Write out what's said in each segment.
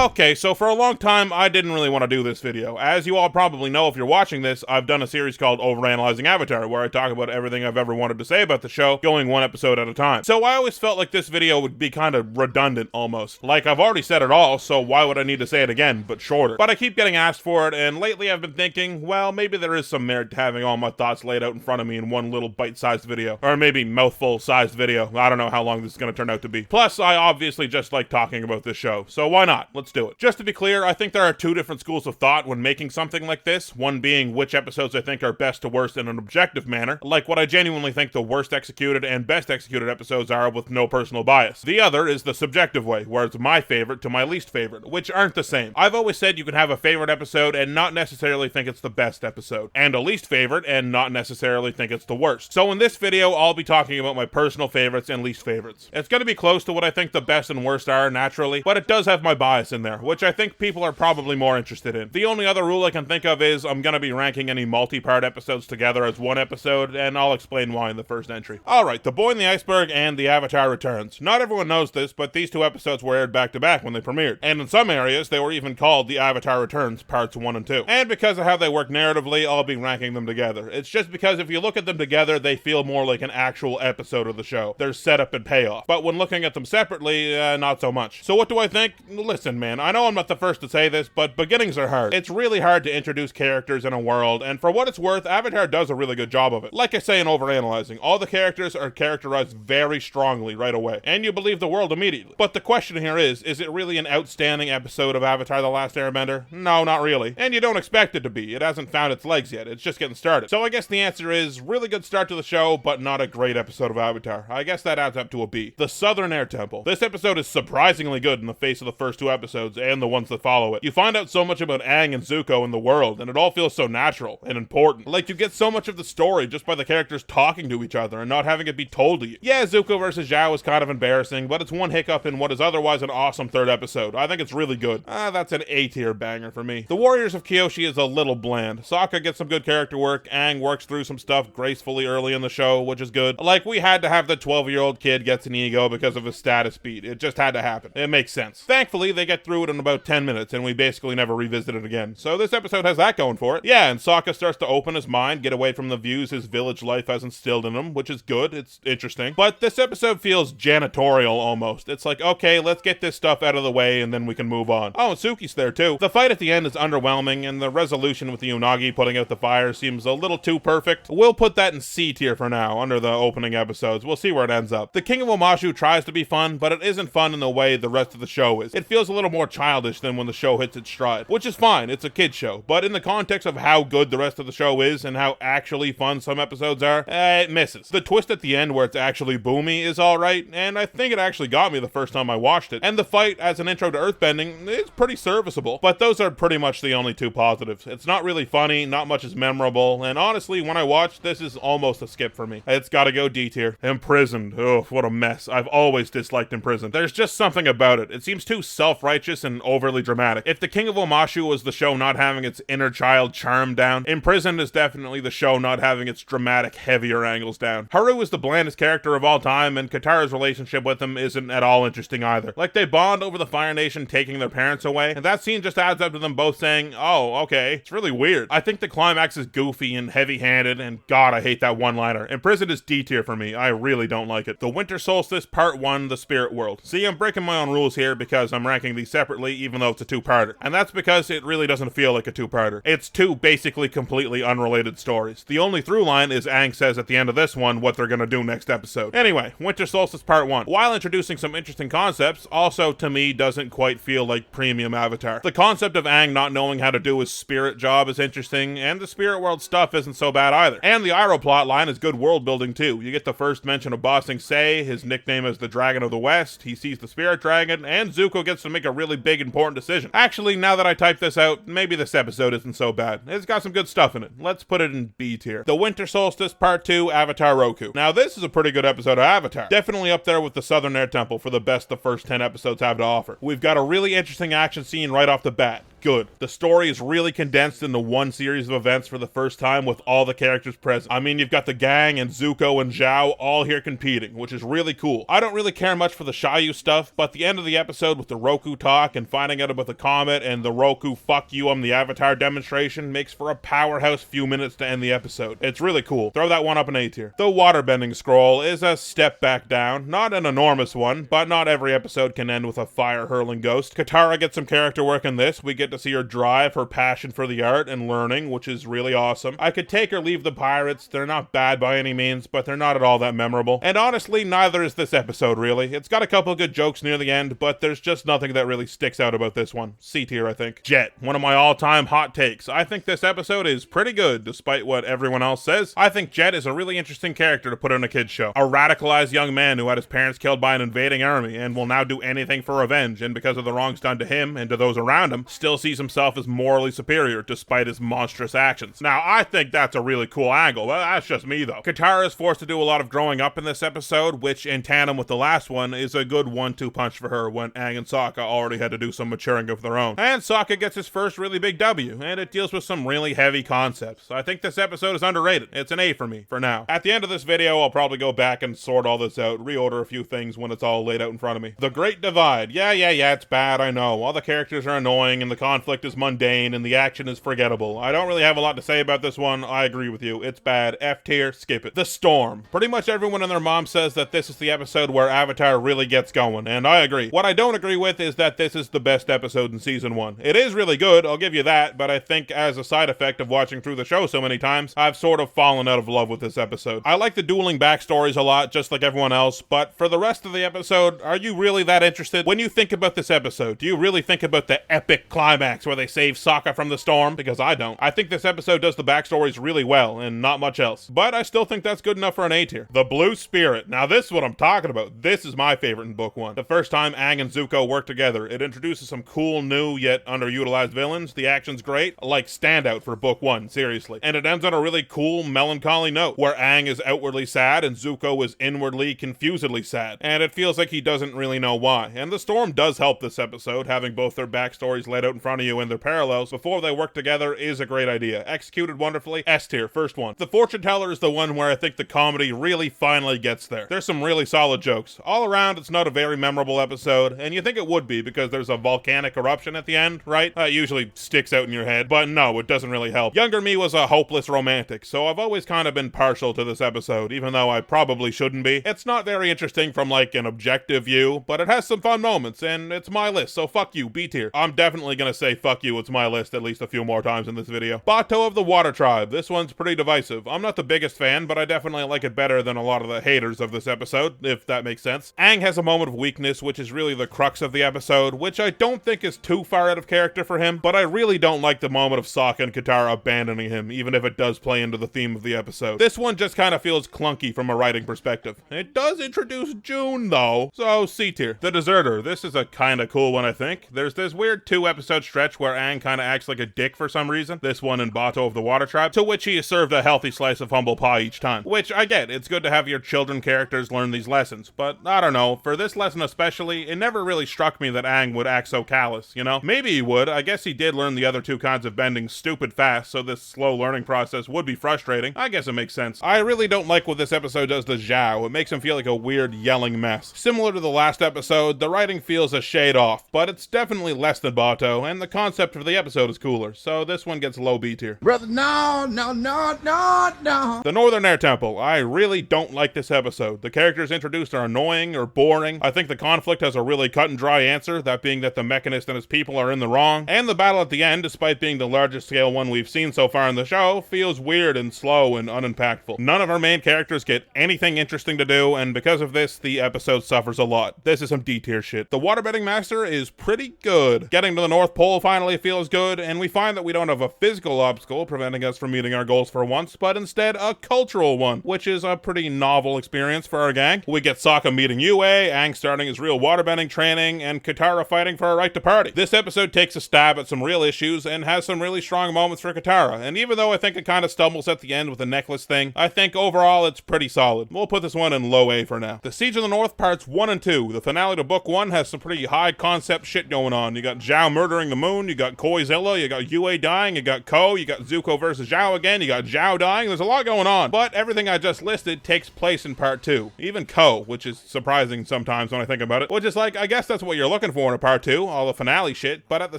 Okay, so for a long time, I didn't really want to do this video. As you all probably know if you're watching this, I've done a series called Overanalyzing Avatar, where I talk about everything I've ever wanted to say about the show, going one episode at a time. So I always felt like this video would be kind of redundant, almost. Like, I've already said it all, so why would I need to say it again, but shorter? But I keep getting asked for it, and lately I've been thinking, well, maybe there is some merit to having all my thoughts laid out in front of me in one little bite-sized video. Or maybe mouthful-sized video. I don't know how long this is going to turn out to be. Plus, I obviously just like talking about this show, so why not? Let's do it. Just to be clear, I think there are two different schools of thought when making something like this, one being which episodes I think are best to worst in an objective manner, like what I genuinely think the worst executed and best executed episodes are with no personal bias. The other is the subjective way, where it's my favorite to my least favorite, which aren't the same. I've always said you can have a favorite episode and not necessarily think it's the best episode, and a least favorite and not necessarily think it's the worst. So in this video, I'll be talking about my personal favorites and least favorites. It's going to be close to what I think the best and worst are, naturally, but it does have my bias in there, which I think people are probably more interested in. The only other rule I can think of is I'm going to be ranking any multi-part episodes together as one episode, and I'll explain why in the first entry. Alright, The Boy in the Iceberg and The Avatar Returns. Not everyone knows this, but these two episodes were aired back-to-back when they premiered, and in some areas they were even called The Avatar Returns Parts 1 and 2. And because of how they work narratively, I'll be ranking them together. It's just because if you look at them together, they feel more like an actual episode of the show. There's setup and payoff. But when looking at them separately, not so much. So what do I think? Listen, man, I know I'm not the first to say this, but beginnings are hard. It's really hard to introduce characters in a world, and for what it's worth, Avatar does a really good job of it. Like I say in Overanalyzing, all the characters are characterized very strongly right away, and you believe the world immediately. But the question here is it really an outstanding episode of Avatar: The Last Airbender? No, not really. And you don't expect it to be. It hasn't found its legs yet. It's just getting started. So I guess the answer is really good start to the show, but not a great episode of Avatar. I guess that adds up to a B. The Southern Air Temple. This episode is surprisingly good in the face of the first two episodes and the ones that follow it. You find out so much about Aang and Zuko in the world, and it all feels so natural and important. Like, you get so much of the story just by the characters talking to each other and not having it be told to you. Yeah, Zuko versus Zhao is kind of embarrassing, but it's one hiccup in what is otherwise an awesome third episode. I think it's really good. That's an A-tier banger for me. The Warriors of Kyoshi is a little bland. Sokka gets some good character work, Aang works through some stuff gracefully early in the show, which is good. Like, we had to have the 12-year-old kid gets an ego because of his status beat. It just had to happen. It makes sense. Thankfully, they get through it in about 10 minutes, and we basically never revisit it again. So this episode has that going for it. Yeah, and Sokka starts to open his mind, get away from the views his village life has instilled in him, which is good. It's interesting. But this episode feels janitorial almost. It's like, okay, let's get this stuff out of the way, and then we can move on. Oh, and Suki's there too. The fight at the end is underwhelming, and the resolution with the Unagi putting out the fire seems a little too perfect. We'll put that in C tier for now, under the opening episodes. We'll see where it ends up. The King of Omashu tries to be fun, but it isn't fun in the way the rest of the show is. It feels a little more childish than when the show hits its stride, which is fine. It's a kid's show. But in the context of how good the rest of the show is and how actually fun some episodes are, it misses. The twist at the end where it's actually boomy is alright, and I think it actually got me the first time I watched it. And the fight as an intro to earthbending is pretty serviceable, but those are pretty much the only two positives. It's not really funny, not much is memorable, and honestly, when I watched, this is almost a skip for me. It's gotta go D tier. Imprisoned. Oh, what a mess. I've always disliked Imprisoned. There's just something about it. It seems too self-righteous and overly dramatic. If The King of Omashu was the show not having its inner child charm down, Imprisoned is definitely the show not having its dramatic, heavier angles down. Haru is the blandest character of all time, and Katara's relationship with him isn't at all interesting either. Like, they bond over the Fire Nation taking their parents away, and that scene just adds up to them both saying, oh, okay. It's really weird. I think the climax is goofy and heavy-handed, and God, I hate that one-liner. Imprisoned is D tier for me. I really don't like it. The Winter Solstice Part 1, The Spirit World. See, I'm breaking my own rules here because I'm ranking these separately, even though it's a two-parter. And that's because it really doesn't feel like a two-parter. It's two basically completely unrelated stories. The only through line is Aang says at the end of this one what they're gonna do next episode. Anyway, Winter Solstice Part 1. While introducing some interesting concepts, also to me doesn't quite feel like premium Avatar. The concept of Aang not knowing how to do his spirit job is interesting, and the spirit world stuff isn't so bad either. And the Iroh plot line is good world building too. You get the first mention of Ba Sing Se, his nickname is the Dragon of the West, he sees the Spirit Dragon, and Zuko gets to make a really big important decision. Actually, now that I type this out, maybe this episode isn't so bad. It's got some good stuff in it. Let's put it in B tier. The Winter Solstice Part 2, Avatar Roku. Now this is a pretty good episode of Avatar. Definitely up there with the Southern Air Temple for the best the first 10 episodes have to offer. We've got a really interesting action scene right off the bat. good. The story is really condensed into one series of events for the first time with all the characters present. I mean, you've got the gang and Zuko and Zhao all here competing, which is really cool. I don't really care much for the Shayu stuff, but the end of the episode with the Roku talk and finding out about the comet and the Roku fuck you I'm the Avatar demonstration makes for a powerhouse few minutes to end the episode. It's really cool. Throw that one up an A tier. The Waterbending Scroll is a step back down, not an enormous one, but not every episode can end with a fire-hurling ghost. Katara gets some character work in this. We get to see her drive, her passion for the art and learning, which is really awesome. I could take or leave the pirates. They're not bad by any means, but they're not at all that memorable. And honestly, neither is this episode, really. It's got a couple good jokes near the end, but there's just nothing that really sticks out about this one. C tier, I think. Jet, one of my all-time hot takes. I think this episode is pretty good, despite what everyone else says. I think Jet is a really interesting character to put in a kid's show. A radicalized young man who had his parents killed by an invading army and will now do anything for revenge, and because of the wrongs done to him and to those around him, still sees himself as morally superior despite his monstrous actions. Now, I think that's a really cool angle. Well, that's just me, though. Katara is forced to do a lot of growing up in this episode, which, in tandem with the last one, is a good 1-2 punch for her when Aang and Sokka already had to do some maturing of their own. And Sokka gets his first really big W, and it deals with some really heavy concepts. I think this episode is underrated. It's an A for me, for now. At the end of this video, I'll probably go back and sort all this out, reorder a few things when it's all laid out in front of me. The Great Divide. Yeah, it's bad, I know. All the characters are annoying, and the conflict is mundane, and the action is forgettable. I don't really have a lot to say about this one. I agree with you. It's bad. F tier, skip it. The Storm. Pretty much everyone and their mom says that this is the episode where Avatar really gets going, and I agree. What I don't agree with is that this is the best episode in season 1. It is really good, I'll give you that, but I think as a side effect of watching through the show so many times, I've sort of fallen out of love with this episode. I like the dueling backstories a lot, just like everyone else, but for the rest of the episode, are you really that interested? When you think about this episode, do you really think about the epic climax where they save Sokka from the storm? Because I don't. I think this episode does the backstories really well, and not much else. But I still think that's good enough for an A tier. The Blue Spirit. Now this is what I'm talking about. This is my favorite in book 1. The first time Aang and Zuko work together, it introduces some cool, new, yet underutilized villains. The action's great. Like, standout for book 1, seriously. And it ends on a really cool, melancholy note, where Aang is outwardly sad and Zuko is inwardly, confusedly sad. And it feels like he doesn't really know why. And the storm does help this episode. Having both their backstories laid out in front of you and their parallels before they work together is a great idea. Executed wonderfully. S tier, first one. The Fortune Teller is the one where I think the comedy really finally gets there. There's some really solid jokes. All around, it's not a very memorable episode, and you think it would be because there's a volcanic eruption at the end, right? That usually sticks out in your head, but no, it doesn't really help. Younger me was a hopeless romantic, so I've always kind of been partial to this episode, even though I probably shouldn't be. It's not very interesting from like an objective view, but it has some fun moments, and it's my list, so fuck you, B tier. I'm definitely gonna say fuck you, it's my list at least a few more times in this video. Bato of the Water Tribe. This one's pretty divisive. I'm not the biggest fan, but I definitely like it better than a lot of the haters of this episode, if that makes sense. Aang has a moment of weakness, which is really the crux of the episode, which I don't think is too far out of character for him, but I really don't like the moment of Sokka and Katara abandoning him, even if it does play into the theme of the episode. This one just kind of feels clunky from a writing perspective. It does introduce June, though, so C tier. The Deserter. This is a kind of cool one, I think. There's this weird 2-episode stretch where Aang kind of acts like a dick for some reason, this one in Bato of the Water Tribe, to which he is served a healthy slice of humble pie each time. Which, I get, it's good to have your children characters learn these lessons, but I don't know, for this lesson especially, it never really struck me that Aang would act so callous, you know? Maybe he would. I guess he did learn the other two kinds of bending stupid fast, so this slow learning process would be frustrating. I guess it makes sense. I really don't like what this episode does to Zhao. It makes him feel like a weird yelling mess. Similar to the last episode, the writing feels a shade off, but it's definitely less than Bato, and the concept of the episode is cooler, so this one gets low B tier. Brother, no. The Northern Air Temple. I really don't like this episode. The characters introduced are annoying or boring. I think the conflict has a really cut and dry answer, that being that the Mechanist and his people are in the wrong, and the battle at the end, despite being the largest scale one we've seen so far in the show, feels weird and slow and unimpactful. None of our main characters get anything interesting to do, and because of this, the episode suffers a lot. This is some D tier shit. The Waterbending Master is pretty good. Getting to the North Pole finally feels good, and we find that we don't have a physical obstacle preventing us from meeting our goals for once, but instead a cultural one, which is a pretty novel experience for our gang. We get Sokka meeting Yue, Aang starting his real waterbending training, and Katara fighting for a right to party. This episode takes a stab at some real issues and has some really strong moments for Katara, and even though I think it kind of stumbles at the end with the necklace thing, I think overall it's pretty solid. We'll put this one in low A for now. The Siege of the North parts 1 and 2. The finale to book 1 has some pretty high concept shit going on. You got Zhao murdering the moon, you got Koizilla, you got Yue dying, you got Ko, you got Zuko versus Zhao again, you got Zhao dying. There's a lot going on, but everything I just listed takes place in part 2. Even Ko, which is surprising sometimes when I think about it, which is like, I guess that's what you're looking for in a part 2, all the finale shit, but at the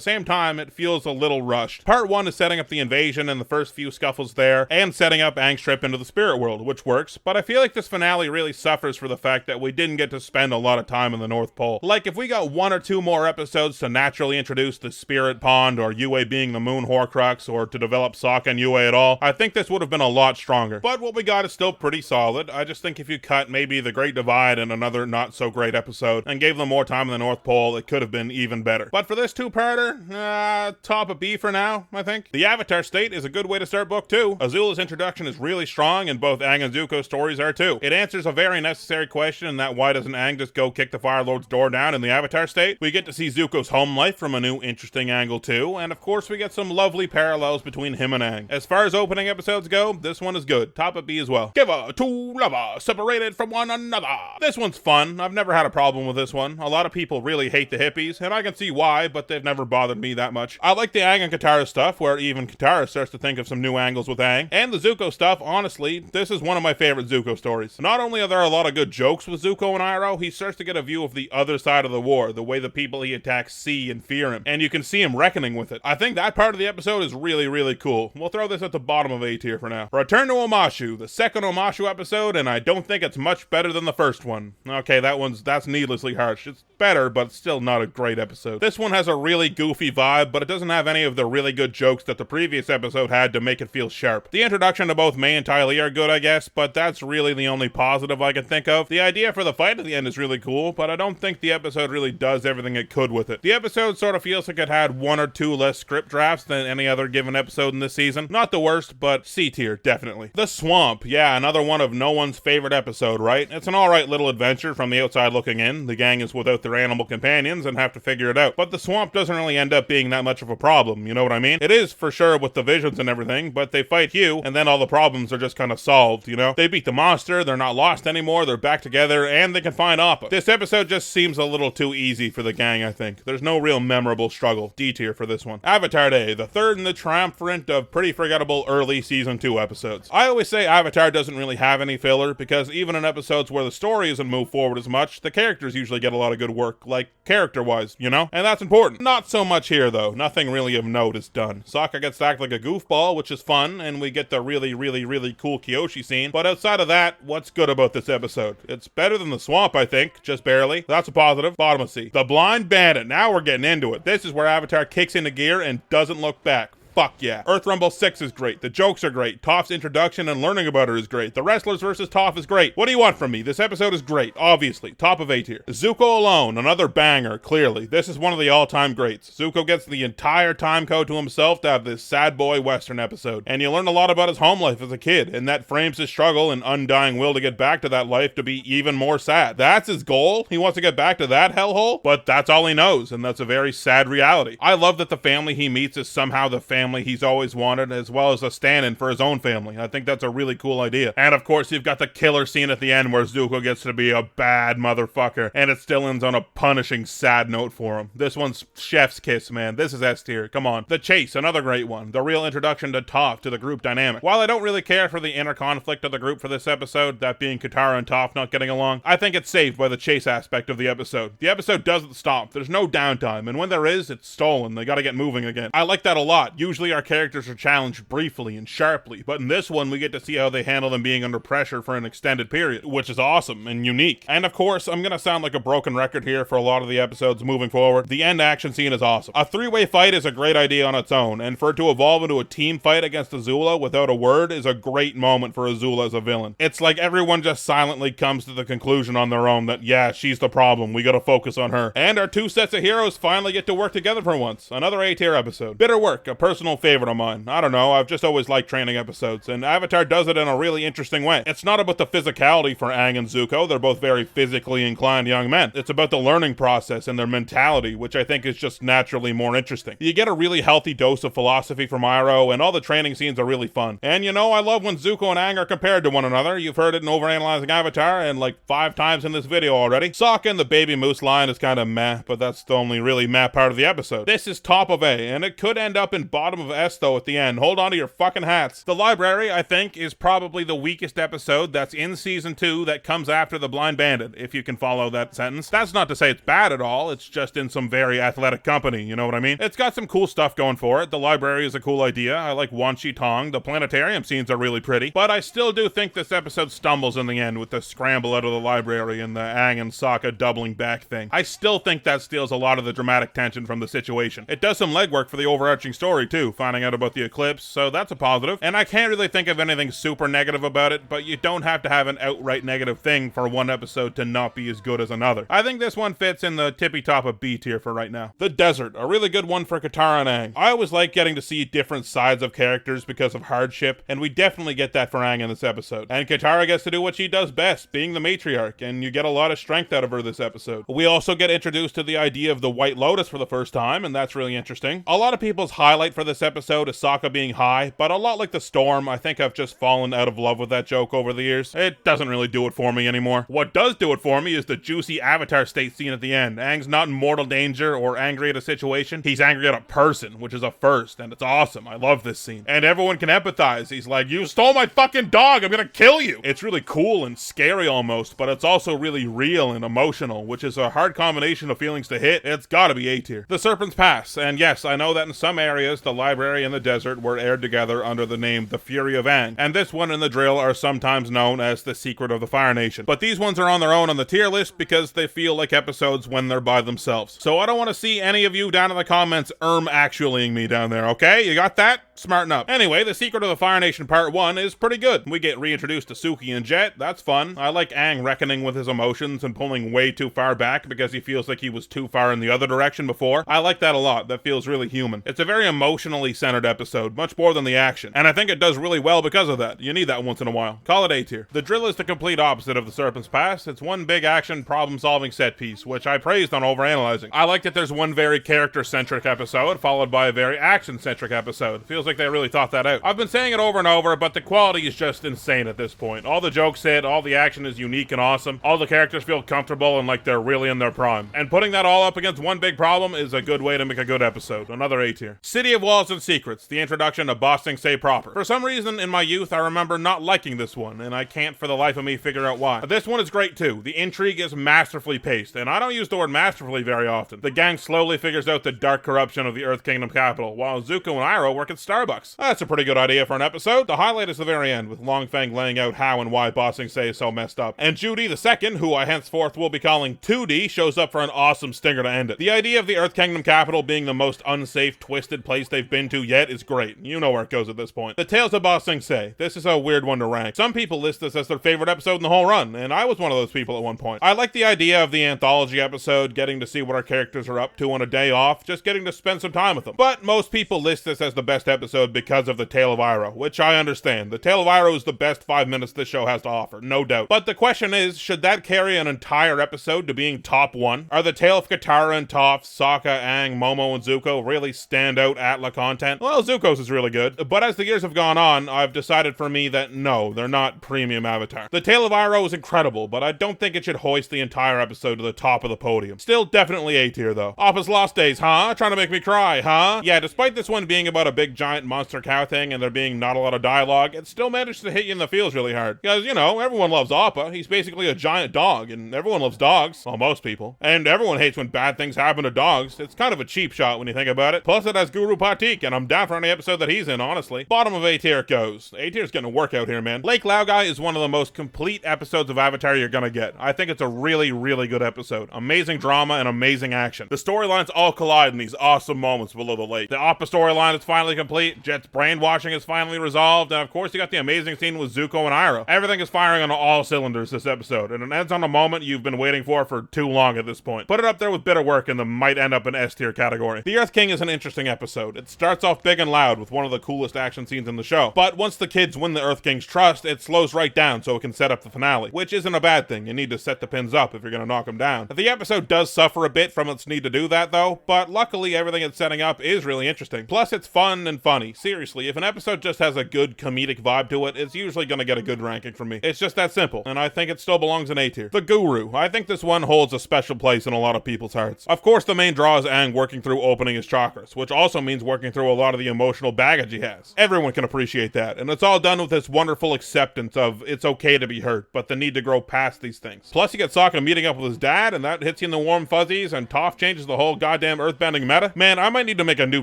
same time, it feels a little rushed. Part 1 is setting up the invasion and the first few scuffles there, and setting up Aang's trip into the spirit world, which works, but I feel like this finale really suffers for the fact that we didn't get to spend a lot of time in the North Pole. Like, if we got 1 or 2 more episodes to naturally introduce the spirit pond, or Yue being the moon Horcrux, or to develop Sokka and Yue at all, I think this would have been a lot stronger. But what we got is still pretty solid. I just think if you cut maybe the Great Divide in another not so great episode, and gave them more time in the North Pole, it could have been even better. But for this 2-parter, top of B for now, I think. The Avatar State is a good way to start book 2. Azula's introduction is really strong, and both Aang and Zuko's stories are too. It answers a very necessary question, and that why doesn't Aang just go kick the Fire Lord's door down in the Avatar State? We get to see Zuko's home life from a new interesting angle too, and of course we get some lovely parallels between him and Aang. As far as opening episodes go, this one is good. Top of B as well. Giver to lover, separated from one another. This one's fun. I've never had a problem with this one. A lot of people really hate the hippies, and I can see why, but they've never bothered me that much. I like the Aang and Katara stuff, where even Katara starts to think of some new angles with Aang. And the Zuko stuff, honestly, this is one of my favorite Zuko stories. Not only are there a lot of good jokes with Zuko and Iroh, he starts to get a view of the other side of the war, the way the people he attacks see and fear him, and you can see him reckoning with it. I think that part of the episode is really, really cool. We'll throw this at the bottom of A tier for now. Return to Omashu, the second Omashu episode, and I don't think it's much better than the first one. Okay, that's needlessly harsh. It's better, but it's still not a great episode. This one has a really goofy vibe, but it doesn't have any of the really good jokes that the previous episode had to make it feel sharp. The introduction to both Mei and Ty Lee are good, I guess, but that's really the only positive I can think of. The idea for the fight at the end is really cool, but I don't think the episode really does everything it could with it. The episode sort of feels like it had 1 or 2 less script drafts than any other given episode in this season. Not the worst, but C tier, definitely. The Swamp, yeah, another one of no one's favorite episode, right? It's an alright little adventure from the outside looking in. The gang is without their animal companions and have to figure it out. But the Swamp doesn't really end up being that much of a problem, you know what I mean? It is for sure with the visions and everything, but they fight Hugh, and then all the problems are just kind of solved, you know? They beat the monster, they're not lost anymore, they're back together, and they can find Appa. This episode just seems a little too easy for the gang, I think. There's no real memorable struggle. D tier for this one. Avatar Day, the third in the triumvirate of pretty forgettable early season 2 episodes. I always say Avatar doesn't really have any filler, because even in episodes where the story isn't moved forward as much, the characters usually get a lot of good work, like character-wise, you know? And that's important. Not so much here, though. Nothing really of note is done. Sokka gets act like a goofball, which is fun, and we get the really, really, really cool Kyoshi scene, but outside of that, what's good about this episode? It's better than the Swamp, I think, just barely. That's a positive. Bottom of C. The Blind Bandit. Now we're getting into it. This is where Avatar kicks into gear and doesn't look back. Fuck yeah. Earth Rumble 6 is great. The jokes are great. Toph's introduction and learning about her is great. The Wrestlers versus Toph is great. What do you want from me? This episode is great, obviously. Top of A tier. Zuko Alone, another banger, clearly. This is one of the all-time greats. Zuko gets the entire time code to himself to have this sad boy western episode. And you learn a lot about his home life as a kid, and that frames his struggle and undying will to get back to that life to be even more sad. That's his goal? He wants to get back to that hellhole? But that's all he knows, and that's a very sad reality. I love that the family he meets is somehow the family he's always wanted, as well as a stand-in for his own family. I think that's a really cool idea. And of course, you've got the killer scene at the end where Zuko gets to be a bad motherfucker, and it still ends on a punishing sad note for him. This one's chef's kiss, man. This is S tier. Come on. The Chase, another great one. The real introduction to Toph, to the group dynamic. While I don't really care for the inner conflict of the group for this episode, that being Katara and Toph not getting along, I think it's saved by the chase aspect of the episode. The episode doesn't stop. There's no downtime, and when there is, it's stolen. They gotta get moving again. I like that a lot. Usually our characters are challenged briefly and sharply, but in this one we get to see how they handle them being under pressure for an extended period, which is awesome and unique. And of course, I'm gonna sound like a broken record here for a lot of the episodes moving forward. The end action scene is awesome. A 3-way fight is a great idea on its own, and for it to evolve into a team fight against Azula without a word is a great moment for Azula as a villain. It's like everyone just silently comes to the conclusion on their own that, yeah, she's the problem, we gotta focus on her. And our 2 sets of heroes finally get to work together for once. Another A tier episode. Bitter Work, a personal personal favorite of mine. I don't know, I've just always liked training episodes, and Avatar does it in a really interesting way. It's not about the physicality for Aang and Zuko, they're both very physically inclined young men. It's about the learning process and their mentality, which I think is just naturally more interesting. You get a really healthy dose of philosophy from Iroh, and all the training scenes are really fun. And you know, I love when Zuko and Aang are compared to one another. You've heard it in Overanalyzing Avatar, and like 5 times in this video already. Sokka and the baby moose line is kind of meh, but that's the only really meh part of the episode. This is top of A, and it could end up in bottom of S though at the end. Hold on to your fucking hats. The library, I think, is probably the weakest episode that's in season 2 that comes after the Blind Bandit, if you can follow that sentence. That's not to say it's bad at all, it's just in some very athletic company, you know what I mean? It's got some cool stuff going for it. The library is a cool idea. I like Wan Shi Tong. The planetarium scenes are really pretty, but I still do think this episode stumbles in the end with the scramble out of the library and the Aang and Sokka doubling back thing. I still think that steals a lot of the dramatic tension from the situation. It does some legwork for the overarching story too, finding out about the eclipse, so that's a positive. And I can't really think of anything super negative about it, but you don't have to have an outright negative thing for one episode to not be as good as another. I think this one fits in the tippy top of B tier for right now. The desert, a really good one for Katara and Aang. I always like getting to see different sides of characters because of hardship, and we definitely get that for Aang in this episode. And Katara gets to do what she does best, being the matriarch, and you get a lot of strength out of her this episode. We also get introduced to the idea of the White Lotus for the first time, and that's really interesting. A lot of people's highlight for this episode is Sokka being high, but a lot like the storm, I think I've just fallen out of love with that joke over the years. It doesn't really do it for me anymore. What does do it for me is the juicy Avatar state scene at the end. Aang's not in mortal danger or angry at a situation. He's angry at a person, which is a first, and it's awesome. I love this scene. And everyone can empathize. He's like, you stole my fucking dog, I'm gonna kill you! It's really cool and scary almost, but it's also really real and emotional, which is a hard combination of feelings to hit. It's gotta be A tier. The Serpent Pass, and yes, I know that in some areas, the library and the desert were aired together under the name The Fury of Aang, and this one and the drill are sometimes known as The Secret of the Fire Nation. But these ones are on their own on the tier list because they feel like episodes when they're by themselves. So I don't want to see any of you down in the comments actuallying me down there, okay? You got that? Smarten up. Anyway, The Secret of the Fire Nation Part 1 is pretty good. We get reintroduced to Suki and Jet. That's fun. I like Aang reckoning with his emotions and pulling way too far back because he feels like he was too far in the other direction before. I like that a lot. That feels really human. It's a very emotionally centered episode, much more than the action. And I think it does really well because of that. You need that once in a while. Call it A tier. The drill is the complete opposite of the Serpent's Pass. It's one big action problem-solving set piece, which I praised on Overanalyzing. I like that there's one very character-centric episode, followed by a very action-centric episode. Feels like they really thought that out. I've been saying it over and over, but the quality is just insane at this point. All the jokes hit, all the action is unique and awesome, all the characters feel comfortable and like they're really in their prime. And putting that all up against one big problem is a good way to make a good episode. Another A tier. City of Walls and Secrets, the introduction of Ba Sing Se proper. For some reason in my youth I remember not liking this one, and I can't for the life of me figure out why. This one is great too. The intrigue is masterfully paced, and I don't use the word masterfully very often. The gang slowly figures out the dark corruption of the Earth Kingdom capital, while Zuko and Iroh work at Starbucks. That's a pretty good idea for an episode. The highlight is the very end, with Long Feng laying out how and why Ba Sing Se is so messed up. And Judy II, who I henceforth will be calling 2D, shows up for an awesome stinger to end it. The idea of the Earth Kingdom capital being the most unsafe, twisted place they've been to yet is great. You know where it goes at this point. The Tales of Ba Sing Se. This is a weird one to rank. Some people list this as their favorite episode in the whole run, and I was one of those people at one point. I like the idea of the anthology episode, getting to see what our characters are up to on a day off, just getting to spend some time with them. But most people list this as the best episode because of the Tale of Iroh, which I understand. The Tale of Iroh is the best 5 minutes this show has to offer, no doubt. But the question is, should that carry an entire episode to being top 1? Are the Tale of Katara and Toph, Sokka, Aang, Momo, and Zuko really standout ATLA content? Well, Zuko's is really good, but as the years have gone on, I've decided for me that no, they're not premium Avatar. The Tale of Iroh is incredible, but I don't think it should hoist the entire episode to the top of the podium. Still definitely A tier though. Appa's Lost Days, huh? Trying to make me cry, huh? Yeah, despite this one being about a big giant monster cow thing and there being not a lot of dialogue, it still managed to hit you in the feels really hard. Because, you know, everyone loves Appa. He's basically a giant dog, and everyone loves dogs. Well, most people. And everyone hates when bad things happen to dogs. It's kind of a cheap shot when you think about it. Plus, it has Guru Patik, and I'm down for any episode that he's in, honestly. Bottom of A tier it goes. A tier's getting a workout here, man. Lake Laogai is one of the most complete episodes of Avatar you're gonna get. I think it's a really, really good episode. Amazing drama and amazing action. The storylines all collide in these awesome moments below the lake. The Appa storyline is finally complete. complete, Jet's brainwashing is finally resolved, and of course you got the amazing scene with Zuko and Iroh. Everything is firing on all cylinders this episode, and it ends on a moment you've been waiting for too long at this point. Put it up there with Bitter Work and the might end up in S tier category. The Earth King is an interesting episode. It starts off big and loud with one of the coolest action scenes in the show, but once the kids win the Earth King's trust, it slows right down so it can set up the finale, which isn't a bad thing. You need to set the pins up if you're gonna knock them down. The episode does suffer a bit from its need to do that though, but luckily everything it's setting up is really interesting. Plus it's fun and funny. Seriously, if an episode just has a good comedic vibe to it, it's usually gonna get a good ranking from me. It's just that simple, and I think it still belongs in A tier. The Guru. I think this one holds a special place in a lot of people's hearts. Of course, the main draw is Aang working through opening his chakras, which also means working through a lot of the emotional baggage he has. Everyone can appreciate that, and it's all done with this wonderful acceptance of it's okay to be hurt, but the need to grow past these things. Plus, you get Sokka meeting up with his dad, and that hits you in the warm fuzzies, and Toph changes the whole goddamn earthbending meta. Man, I might need to make a new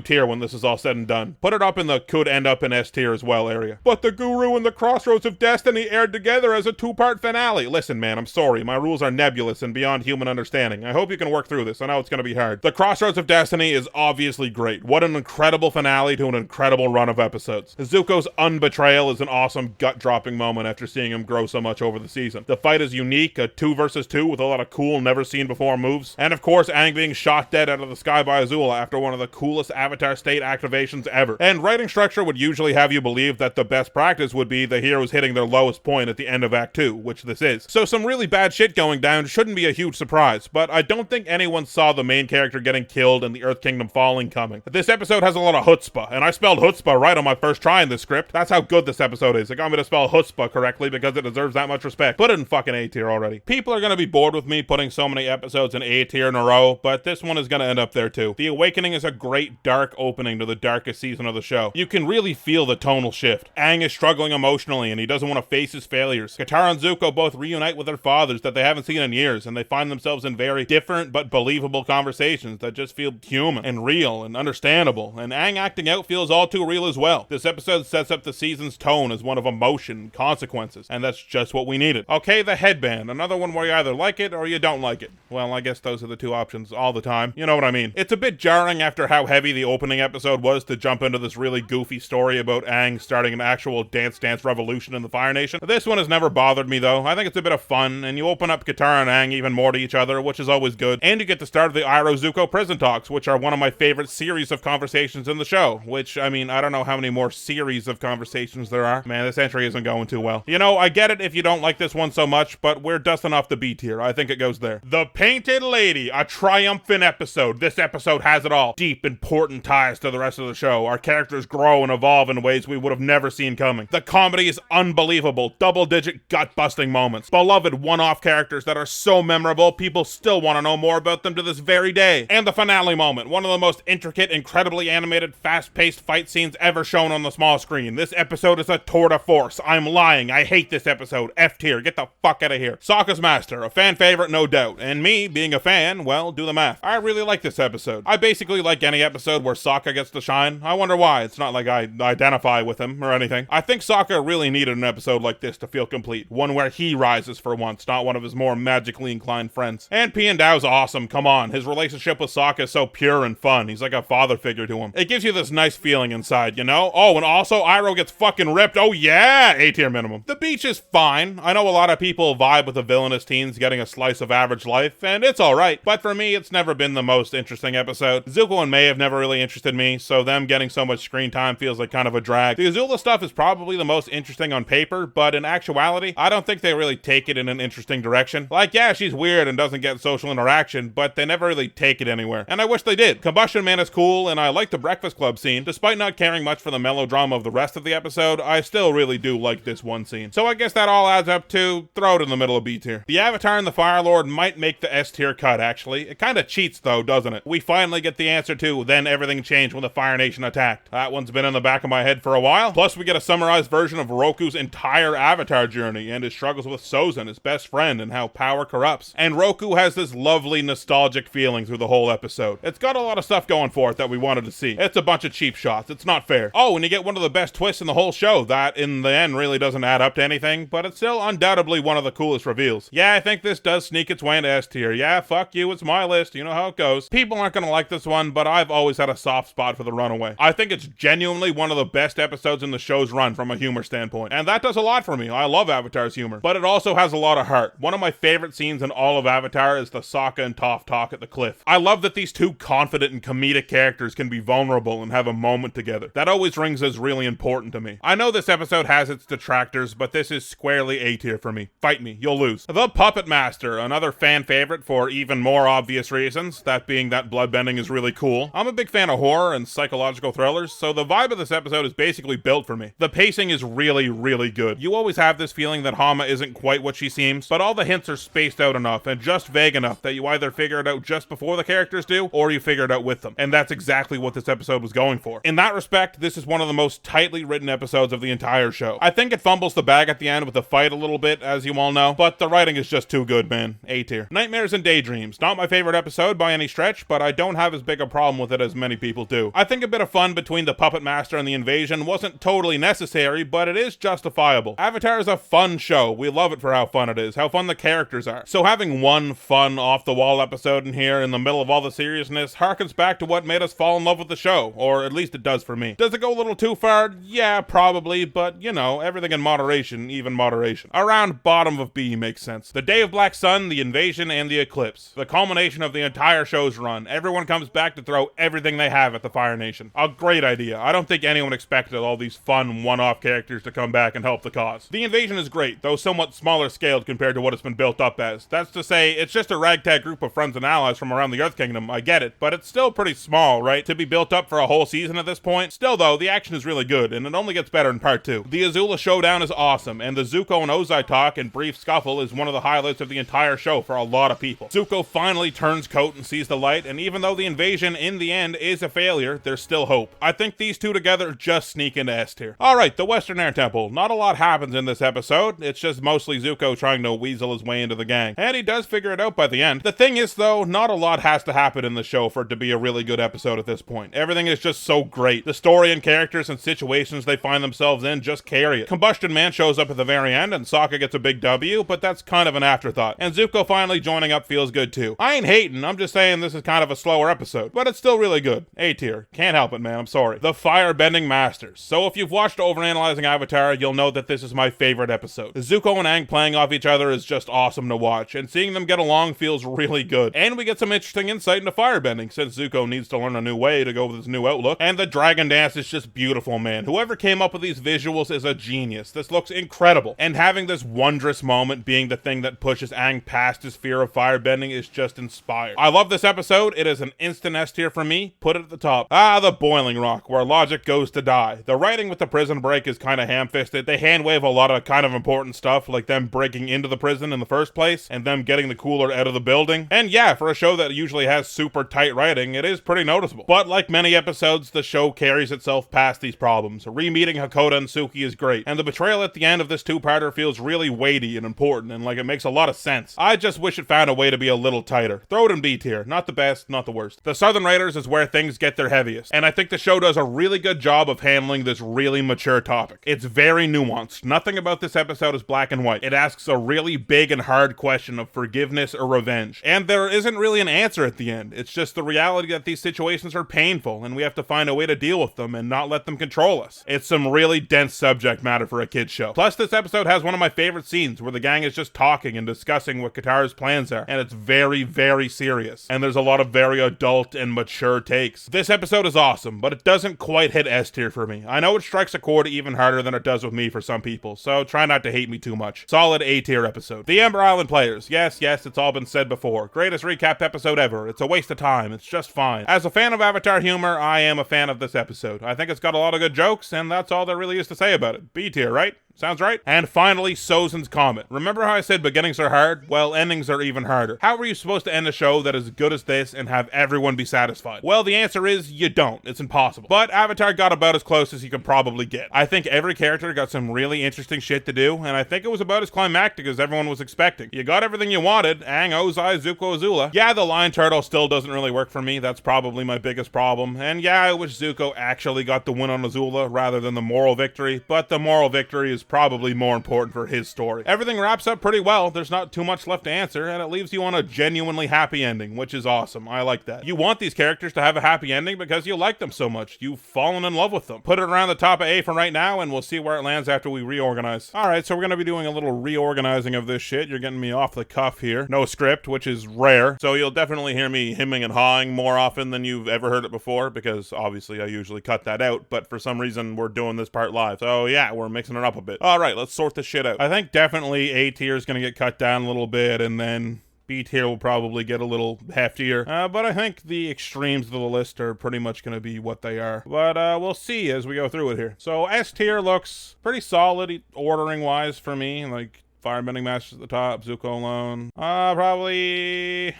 tier when this is all said and done. Put it up in the could end up in S tier as well area. But the Guru and the Crossroads of Destiny aired together as a two-part finale. Listen, man, I'm sorry. My rules are nebulous and beyond human understanding. I hope you can work through this. I know it's gonna be hard. The Crossroads of Destiny is obviously great. What an incredible finale to an incredible run of episodes. Zuko's unbetrayal is an awesome gut-dropping moment after seeing him grow so much over the season. The fight is unique, a 2 versus 2 with a lot of cool, never-seen-before moves. And of course, Aang being shot dead out of the sky by Azula after one of the coolest Avatar state activations ever. And writing structure would usually have you believe that the best practice would be the heroes hitting their lowest point at the end of Act 2, which this is. So some really bad shit going down shouldn't be a huge surprise, but I don't think anyone saw the main character getting killed and the Earth Kingdom falling coming. This episode has a lot of chutzpah, and I spelled chutzpah right on my first try in this script. That's how good this episode is. It got me to spell chutzpah correctly because it deserves that much respect. Put it in fucking A tier already. People are gonna be bored with me putting so many episodes in A tier in a row, but this one is gonna end up there too. The Awakening is a great dark opening to the darkest season of the show. You can really feel the tonal shift. Aang is struggling emotionally and he doesn't want to face his failures. Katara and Zuko both reunite with their fathers that they haven't seen in years, and they find themselves in very different but believable conversations that just feel human and real and understandable, and Aang acting out feels all too real as well. This episode sets up the season's tone as one of emotion and consequences, and that's just what we needed. Okay, the Headband, another one where you either like it or you don't like it. Well, I guess those are the two options all the time. You know what I mean. It's a bit jarring after how heavy the opening episode was to jump into this really goofy story about Aang starting an actual Dance revolution in the Fire Nation. This one has never bothered me though. I think it's a bit of fun, and you open up Katara and Aang even more to each other, which is always good. And you get the start of the Iroh-Zuko prison talks, which are one of my favorite series of conversations in the show. Which, I mean, I don't know how many more series of conversations there are. Man, this entry isn't going too well. You know, I get it if you don't like this one so much, but we're dusting off the B tier. I think it goes there. The Painted Lady, a triumphant episode. This episode has it all. Deep, important ties to the rest of the show. Our characters grow and evolve in ways we would have never seen coming. The comedy is unbelievable. Double-digit gut-busting moments. Beloved one-off characters that are so memorable, people still want to know more about them to this very day. And the finale moment. One of the most intricate, incredibly animated, fast-paced fight scenes ever shown on the small screen. This episode is a tour de force. I'm lying. I hate this episode. F tier. Get the fuck out of here. Sakus Master, a fan favorite, no doubt. And me, being a fan, well, do the math. I really like this episode. I basically like any episode where Sokka gets to shine. I wonder why. It's not like I identify with him or anything. I think Sokka really needed an episode like this to feel complete. One where he rises for once, not one of his more magically inclined friends. And Piandao's awesome. Come on. His relationship with Sokka is so pure and fun. He's like a father figure to him. It gives you this nice feeling inside, you know? Oh, and also Iroh gets fucking ripped. Oh yeah! A tier minimum. The beach is fine. I know a lot of people vibe with the villainous teens getting a slice of average life, and it's alright. But for me, it's never been the most interesting episode. Zuko and May have never really interested me, so them getting so much screen time feels like kind of a drag. The Azula stuff is probably the most interesting on paper, but in actuality, I don't think they really take it in an interesting direction. Like, yeah, she's weird and doesn't get social interaction, but they never really take it anywhere. And I wish they did. Combustion Man is cool, and I like the Breakfast Club scene. Despite not caring much for the melodrama of the rest of the episode, I still really do like this one scene. So I guess that all adds up to throw it in the middle of B tier. The Avatar and the Fire Lord might make the S tier cut, actually. It kinda cheats though, doesn't it? We finally get the answer to then everything changed when the Fire Nation attacked. That one's been in the back of my head for a while. Plus we get a summarized version of Roku's entire Avatar journey and his struggles with Sozen, his best friend, and how power corrupts. And Roku has this lovely nostalgic feeling through the whole episode. It's got a lot of stuff going for it that we wanted to see. It's a bunch of cheap shots. It's not fair. Oh, and you get one of the best twists in the whole show that in the end really doesn't add up to anything, but it's still undoubtedly one of the coolest reveals. Yeah, I think this does sneak its way into S tier. Yeah, fuck you, it's my list. You know how it goes. People aren't gonna like this one, but I've always had a soft spot for the Runaway. I think think it's genuinely one of the best episodes in the show's run from a humor standpoint, and that does a lot for me. I love Avatar's humor, but it also has a lot of heart. One of my favorite scenes in all of Avatar is the Sokka and Toph talk at the cliff. I love that these two confident and comedic characters can be vulnerable and have a moment together. That always rings as really important to me. I know this episode has its detractors, but this is squarely A tier for me. Fight me, you'll lose. The Puppet Master, another fan favorite for even more obvious reasons, that being that bloodbending is really cool. I'm a big fan of horror and psychological thrillers, so the vibe of this episode is basically built for me. The pacing is really, really good. You always have this feeling that Hama isn't quite what she seems, but all the hints are spaced out enough and just vague enough that you either figure it out just before the characters do, or you figure it out with them. And that's exactly what this episode was going for. In that respect, this is one of the most tightly written episodes of the entire show. I think it fumbles the bag at the end with the fight a little bit, as you all know, but the writing is just too good, man. A tier. Nightmares and Daydreams. Not my favorite episode by any stretch, but I don't have as big a problem with it as many people do. I think a bit of fun between the Puppet Master and the invasion wasn't totally necessary, but it is justifiable. Avatar is a fun show. We love it for how fun it is, how fun the characters are. So having one fun, off-the-wall episode in here in the middle of all the seriousness harkens back to what made us fall in love with the show, or at least it does for me. Does it go a little too far? Yeah, probably, but you know, everything in moderation, even moderation. Around bottom of B makes sense. The Day of Black Sun, the invasion, and the eclipse. The culmination of the entire show's run. Everyone comes back to throw everything they have at the Fire Nation. A great idea. I don't think anyone expected all these fun one-off characters to come back and help the cause. The invasion is great, though somewhat smaller scaled compared to what it's been built up as. That's to say, it's just a ragtag group of friends and allies from around the Earth Kingdom, I get it, but it's still pretty small, right? To be built up for a whole season at this point. Still though, the action is really good, and it only gets better in part 2. The Azula showdown is awesome, and the Zuko and Ozai talk and brief scuffle is one of the highlights of the entire show for a lot of people. Zuko finally turns coat and sees the light, and even though the invasion in the end is a failure, there's still hope. I think these two together just sneak into S tier. Alright, the Western Air Temple. Not a lot happens in this episode, it's just mostly Zuko trying to weasel his way into the gang. And he does figure it out by the end. The thing is though, not a lot has to happen in the show for it to be a really good episode at this point. Everything is just so great. The story and characters and situations they find themselves in just carry it. Combustion Man shows up at the very end and Sokka gets a big W, but that's kind of an afterthought. And Zuko finally joining up feels good too. I ain't hating, I'm just saying this is kind of a slower episode, but it's still really good. A tier. Can't help it, man, I'm sorry. The Firebending Masters. So if you've watched Overanalyzing Avatar, you'll know that this is my favorite episode. Zuko and Aang playing off each other is just awesome to watch, and seeing them get along feels really good. And we get some interesting insight into firebending, since Zuko needs to learn a new way to go with his new outlook. And the dragon dance is just beautiful, man. Whoever came up with these visuals is a genius. This looks incredible. And having this wondrous moment being the thing that pushes Aang past his fear of firebending is just inspired. I love this episode. It is an instant S tier for me. Put it at the top. The Boiling Rock, where logic goes to die. The writing with the prison break is kind of ham-fisted. They hand-wave a lot of kind of important stuff, like them breaking into the prison in the first place, and them getting the cooler out of the building. And yeah, for a show that usually has super tight writing, it is pretty noticeable. But like many episodes, the show carries itself past these problems. Re-meeting Hakoda and Suki is great, and the betrayal at the end of this two-parter feels really weighty and important, and like it makes a lot of sense. I just wish it found a way to be a little tighter. Throw it in B tier. Not the best, not the worst. The Southern Raiders is where things get their heaviest, and I think the show does a really good job of handling this really mature topic. It's very nuanced. Nothing about this episode is black and white. It asks a really big and hard question of forgiveness or revenge, and there isn't really an answer at the end. It's just the reality that these situations are painful, and we have to find a way to deal with them and not let them control us. It's some really dense subject matter for a kid's show. Plus, this episode has one of my favorite scenes where the gang is just talking and discussing what Katara's plans are, and it's very, very serious. And there's a lot of very adult and mature takes. This episode is awesome, but it doesn't quite hit S tier for me. I know it strikes a chord even harder than it does with me for some people, so try not to hate me too much. Solid A tier episode. The Ember Island Players. Yes, it's all been said before. Greatest recap episode ever. It's a waste of time. It's just fine. As a fan of Avatar humor, I am a fan of this episode. I think it's got a lot of good jokes, and that's all there really is to say about it. B tier, right? Sounds right? And finally, Sozen's Comet. Remember how I said beginnings are hard? Well, endings are even harder. How are you supposed to end a show that is as good as this and have everyone be satisfied? Well, the answer is you don't. It's impossible. But Avatar got about as close as you can probably get. I think every character got some really interesting shit to do, and I think it was about as climactic as everyone was expecting. You got everything you wanted. Aang, Ozai, Zuko, Azula. Yeah, the lion turtle still doesn't really work for me. That's probably my biggest problem. And yeah, I wish Zuko actually got the win on Azula rather than the moral victory, but the moral victory is probably more important for his story. Everything wraps up pretty well. There's not too much left to answer, and it leaves you on a genuinely happy ending, which is awesome. I like that. You want these characters to have a happy ending because you like them so much. You've fallen in love with them. Put it around the top of A for right now, and we'll see where it lands after we reorganize. Alright, so we're gonna be doing a little reorganizing of this shit. You're getting me off the cuff here. No script, which is rare. So you'll definitely hear me hemming and hawing more often than you've ever heard it before, because obviously I usually cut that out, but for some reason we're doing this part live. So yeah, we're mixing it up a bit. Alright, let's sort this shit out. I think definitely A tier is gonna get cut down a little bit, and then B tier will probably get a little heftier, but I think the extremes of the list are pretty much going to be what they are. But we'll see as we go through it here. So S tier looks pretty solid ordering wise for me, like Firebending Masters at the top, Zuko Alone. Probably...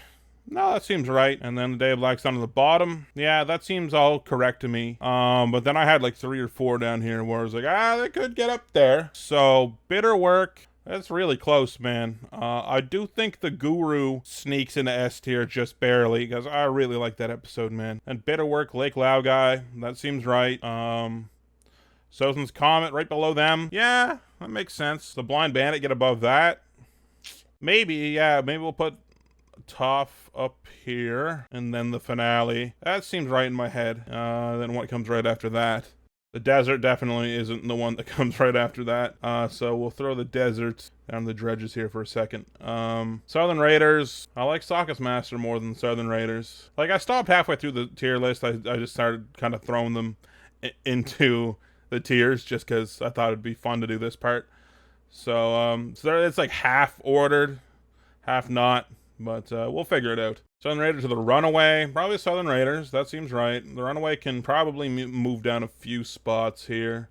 No, that seems right. And then the Day of Black Sun on the bottom. Yeah, that seems all correct to me. But then I had like 3 or 4 down here where I was like, they could get up there. So Bitter Work... That's really close, man. I do think the Guru sneaks into S tier just barely, because I really like that episode, man. And Bitterwork, Lake Lao guy, that seems right. Sozen's Comet right below them. Yeah, that makes sense. The Blind Bandit get above that. Maybe, yeah, maybe we'll put Toph up here, and then the finale. That seems right in my head. Then what comes right after that? The desert definitely isn't the one that comes right after that. So we'll throw the desert down the dredges here for a second. Southern Raiders. I like Sakus Master more than Southern Raiders. Like, I stopped halfway through the tier list. I just started kind of throwing them into the tiers just because I thought it'd be fun to do this part. So, it's like half ordered, half not. But we'll figure it out. Southern Raiders are the Runaway. Probably Southern Raiders. That seems right. The Runaway can probably move down a few spots here.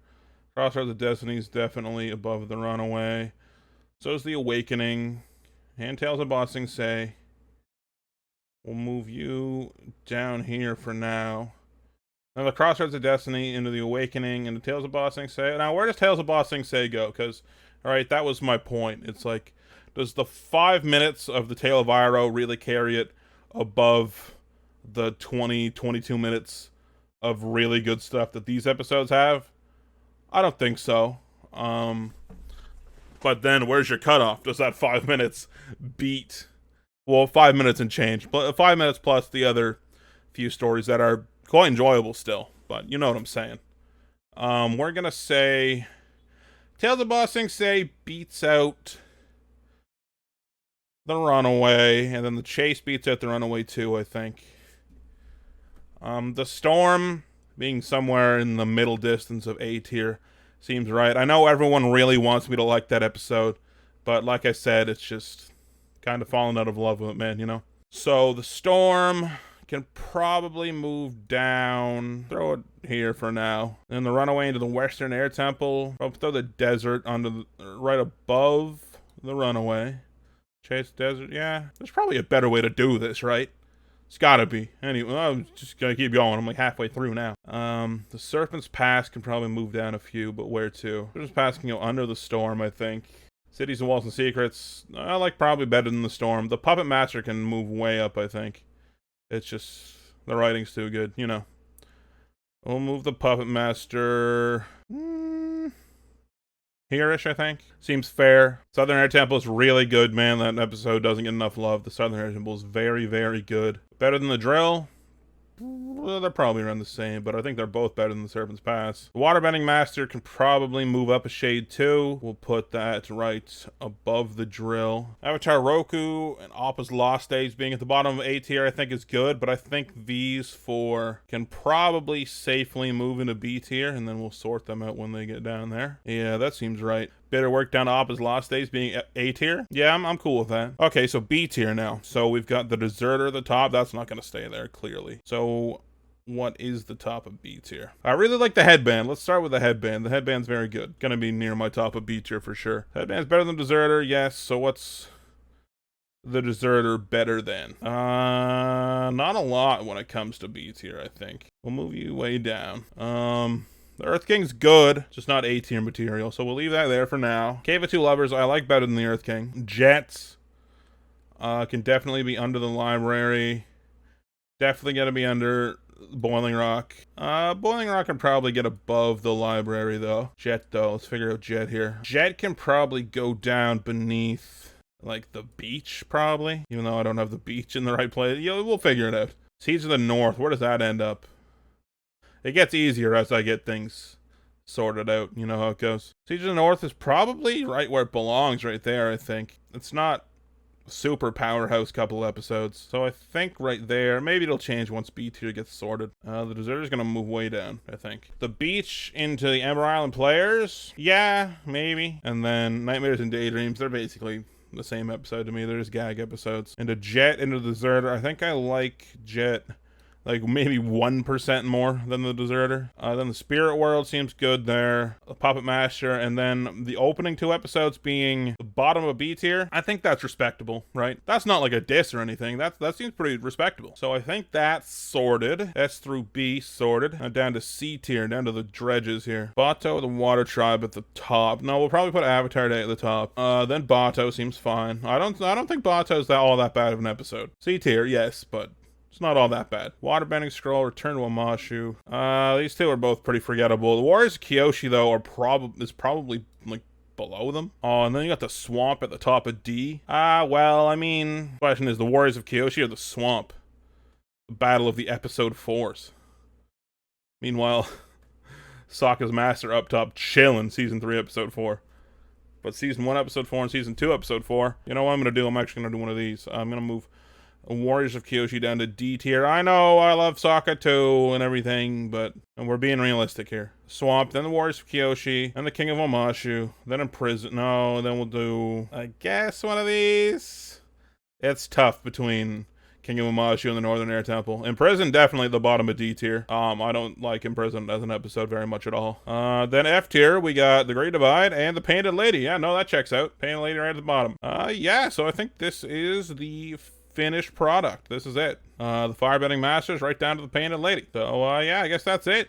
Crossroads of Destiny is definitely above the Runaway. So is the Awakening. Handtails of Bossing Say. We'll move you down here for now. Now the Crossroads of Destiny into the Awakening and the Tales of Bossing Say. Now where does Tales of Bossing Say go? Because, alright, that was my point. It's like, does the 5 minutes of the Tale of Iroh really carry it above the 22 minutes of really good stuff that these episodes have? I don't think so. But then where's your cutoff? Does that 5 minutes beat, well, 5 minutes and change, but 5 minutes plus the other few stories that are quite enjoyable still, but you know what I'm saying. We're gonna say Tales of Bossing Say beats out the Runaway, and then the Chase beats out the Runaway too, I think. The Storm being somewhere in the middle distance of A tier seems right. I know everyone really wants me to like that episode, but like I said, it's just kind of falling out of love with it, man, you know? So the Storm can probably move down. Throw it here for now. And the Runaway into the Western Air Temple. I'll throw the Desert onto right above the Runaway. Chase Desert, yeah. There's probably a better way to do this, right? It's gotta be. Anyway, I'm just gonna keep going. I'm like halfway through now. The Serpent's Pass can probably move down a few, but where to? Serpent's Pass can go under the Storm, I think. Cities and Walls and Secrets, I like probably better than the Storm. The Puppet Master can move way up, I think. It's just, the writing's too good, you know. We'll move the Puppet Master... here-ish, I think. Seems fair. Southern Air Temple is really good, man. That episode doesn't get enough love. The Southern Air Temple is very, very good. Better than the Drill? Well, they're probably around the same, but I think they're both better than the Serpent's Pass. The Waterbending Master can probably move up a shade too. We'll put that right above the Drill. Avatar Roku and Appa's Lost Days being at the bottom of A tier I think is good, but I think these 4 can probably safely move into B tier, and then we'll sort them out when they get down there. Yeah, that seems right. Bitter Work down to Appa's Lost Days being A tier. Yeah, I'm cool with that. Okay, so B tier now. So we've got the Deserter at the top. That's not going to stay there, clearly. So what is the top of B tier? I really like the Headband. Let's start with the Headband. The Headband's very good. Gonna be near my top of B tier for sure. Headband's better than Deserter, yes. So what's the Deserter better than? Not a lot when it comes to B tier, I think. We'll move you way down. The Earth King's good, just not A tier material, so we'll leave that there for now. Cave of Two Lovers, I like better than the Earth King. Jets can definitely be under the library. Definitely gonna be under Boiling Rock. Boiling Rock can probably get above the library, though. Jet, though. Let's figure out Jet here. Jet can probably go down beneath, like, the beach, probably. Even though I don't have the beach in the right place. We'll figure it out. Seeds of the North. Where does that end up? It gets easier as I get things sorted out. You know how it goes. Siege of the North is probably right where it belongs, right there, I think. It's not super powerhouse couple episodes, so I think right there. Maybe it'll change once B tier gets sorted. The Deserter's gonna move way down, I think. The beach into the Ember Island players, yeah, maybe. And then Nightmares and Daydreams, they're basically the same episode to me. They're just gag episodes. And a Jet into the Deserter, I think I like Jet like maybe 1% more than the Deserter. Then the Spirit World seems good there. The Puppet Master, and then the opening 2 episodes being the bottom of B tier. I think that's respectable, right? That's not like a diss or anything. That seems pretty respectable. So I think that's sorted. S through B sorted. Now down to C tier, down to the dredges here. Bato, the Water Tribe at the top. No, we'll probably put Avatar Day at the top. Then Bato seems fine. I don't think Bato's all that bad of an episode. C tier, yes, but it's not all that bad. Waterbending Scroll, Return to Omashu. These 2 are both pretty forgettable. The Warriors of Kyoshi, though, is probably, like, below them. Oh, and then you got the Swamp at the top of D. Well, I mean, the question is the Warriors of Kyoshi or the Swamp? The Battle of the Episode 4s. Meanwhile, Sakus Master up top chilling Season 3, Episode 4. But Season 1, Episode 4 and Season 2, Episode 4. You know what I'm going to do? I'm actually going to do one of these. I'm going to move Warriors of Kyoshi down to D tier. I know I love Sokka too and everything, but we're being realistic here. Swamp, then the Warriors of Kyoshi, then the King of Omashu, then Imprison. No, then we'll do, I guess, one of these. It's tough between King of Omashu and the Northern Air Temple. Imprison, definitely at the bottom of D tier. I don't like Imprison as an episode very much at all. Then F tier, we got the Great Divide and the Painted Lady. Yeah, no, that checks out. Painted Lady right at the bottom. Yeah, so I think this is the finished product. This is it. The Firebending Masters right down to the Painted Lady. So, yeah, I guess that's it.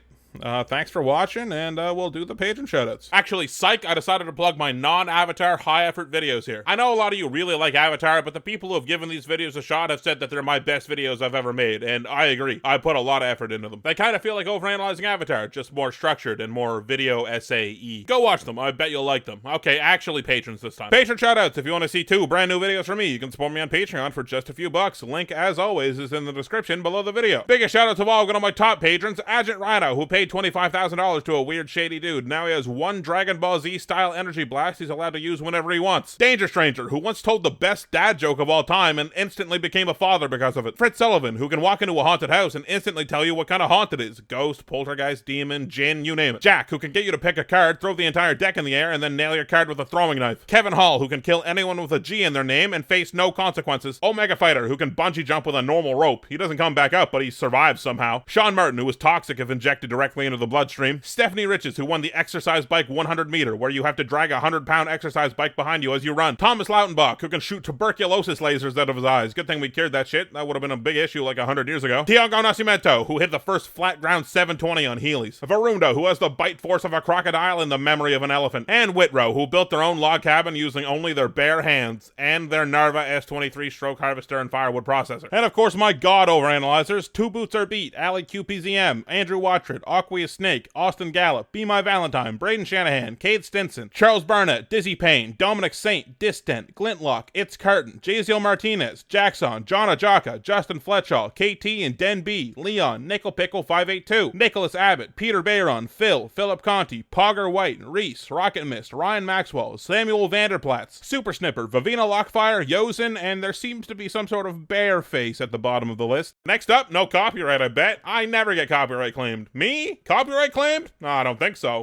Thanks for watching, and we'll do the patron shoutouts. Actually, psych, I decided to plug my non-Avatar high-effort videos here. I know a lot of you really like Avatar, but the people who have given these videos a shot have said that they're my best videos I've ever made, and I agree. I put a lot of effort into them. They kind of feel like Overanalyzing Avatar, just more structured and more video essay-y. Go watch them. I bet you'll like them. Okay, actually patrons this time. Patron shoutouts. If you want to see 2 brand new videos from me, you can support me on Patreon for just a few bucks. Link, as always, is in the description below the video. Biggest shoutouts of all go to my top patrons, Agent Rhino, who paid $25,000 to a weird shady dude. Now he has 1 Dragon Ball Z style energy blast he's allowed to use whenever he wants. Danger Stranger, who once told the best dad joke of all time and instantly became a father because of it. Fritz Sullivan, who can walk into a haunted house and instantly tell you what kind of haunt it is. Ghost, poltergeist, demon, jinn, you name it. Jack, who can get you to pick a card, throw the entire deck in the air, and then nail your card with a throwing knife. Kevin Hall, who can kill anyone with a G in their name and face no consequences. Omega Fighter, who can bungee jump with a normal rope. He doesn't come back up, but he survives somehow. Sean Martin, who was toxic if injected directly into the bloodstream. Stephanie Riches, who won the exercise bike 100 meter, where you have to drag a 100-pound exercise bike behind you as you run. Thomas Lautenbach, who can shoot tuberculosis lasers out of his eyes. Good thing we cured that shit. That would have been a big issue like 100 years ago. Tiago Nascimento, who hit the first flat ground 720 on Heelys. Varunda, who has the bite force of a crocodile and the memory of an elephant. And Whitrow, who built their own log cabin using only their bare hands and their Narva S23 stroke harvester and firewood processor. And of course my god overanalyzers, Two Boots Are Beat, Ali QPZM, Andrew Watford, Aquia Snake, Austin Gallup, Be My Valentine, Braden Shanahan, Cade Stinson, Charles Barnett, Dizzy Payne, Dominic Saint, Distant, Glintlock, It's Carton, Jaziel Martinez, Jackson, John Ajaka, Justin Fletchall, KT and Den B, Leon, Nickel Pickle 582, Nicholas Abbott, Peter Bayron, Phil, Philip Conti, Pogger White, Reese, Rocket Mist, Ryan Maxwell, Samuel Vanderplatz, Super Snipper, Vavina Lockfire, Yosen, and there seems to be some sort of bear face at the bottom of the list. Next up, no copyright, I bet. I never get copyright claimed. Me? Copyright claimed? No, I don't think so.